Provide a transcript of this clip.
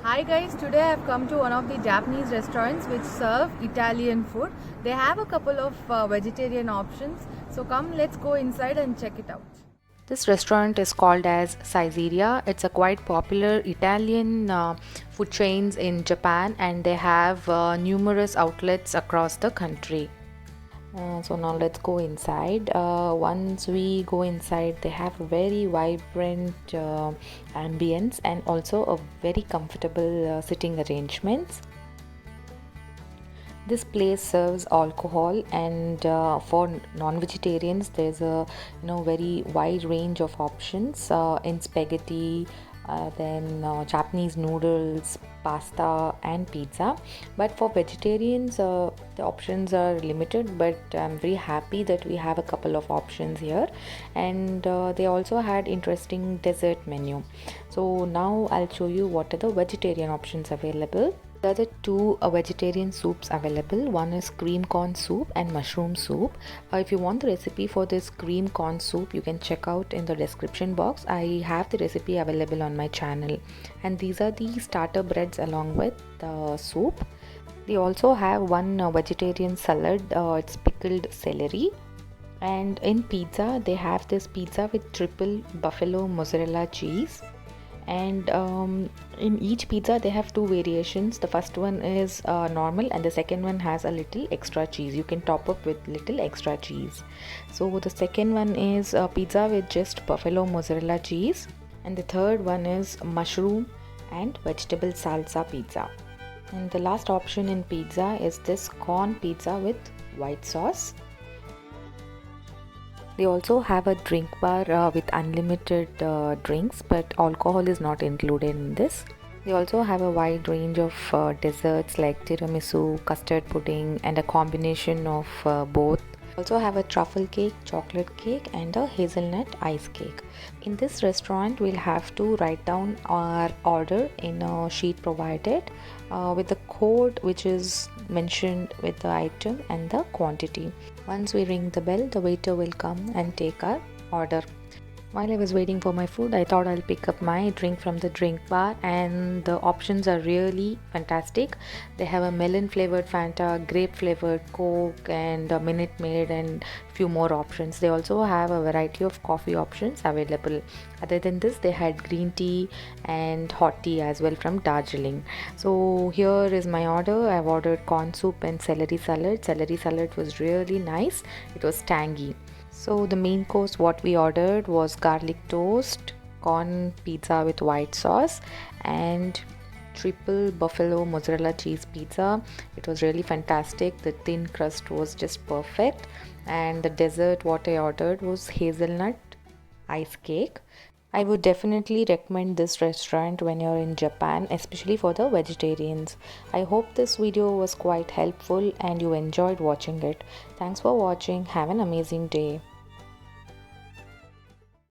Hi guys, today I have come to one of the Japanese restaurants which serve Italian food. They have a couple of vegetarian options. So come, let's go inside and check it out. This restaurant is called as Saizeriya. It's a quite popular Italian food chains in Japan, and they have numerous outlets across the country. So now let's go inside. Once we go inside, they have a very vibrant ambience and also a very comfortable sitting arrangements. This place serves alcohol, and for non-vegetarians there's a very wide range of options in spaghetti, then Japanese noodles, pasta and pizza. But for vegetarians the options are limited, but I'm very happy that we have a couple of options here. And they also had interesting dessert menu. So now I'll show you what are the vegetarian options available. There are the two vegetarian soups available. One is cream corn soup and mushroom soup. If you want the recipe for this cream corn soup, you can check out in the description box. I have the recipe available on my channel. And these are the starter breads along with the soup. They also have one vegetarian salad. It's pickled celery. And in pizza, they have this pizza with triple buffalo mozzarella cheese. And in each pizza they have two variations. The first one is normal, and the second one has a little extra cheese. You can top up with little extra cheese. So the second one is pizza with just buffalo mozzarella cheese, and the third one is mushroom and vegetable salsa pizza. And the last option in pizza is this corn pizza with white sauce. They also have a drink bar with unlimited drinks, but alcohol is not included in this. They also have a wide range of desserts like tiramisu, custard pudding, and a combination of both. They also have a truffle cake, chocolate cake, and a hazelnut ice cake. In this restaurant, we'll have to write down our order in a sheet provided with the code which is mentioned with the item and the quantity. Once we ring the bell, the waiter will come and take our order. While I was waiting for my food, I thought I'll pick up my drink from the drink bar, and the options are really fantastic. They have a melon flavored Fanta, grape flavored Coke, and a Minute Maid, and few more options. They also have a variety of coffee options available. Other than this, they had green tea and hot tea as well from Darjeeling. So here is my order. I've ordered corn soup and celery salad. Celery salad was really nice. It was tangy. So the main course what we ordered was garlic toast, corn pizza with white sauce, and triple buffalo mozzarella cheese pizza. It was really fantastic. The thin crust was just perfect, and the dessert what I ordered was hazelnut ice cake. I would definitely recommend this restaurant when you're in Japan, especially for the vegetarians. I hope this video was quite helpful and you enjoyed watching it. Thanks for watching. Have an amazing day.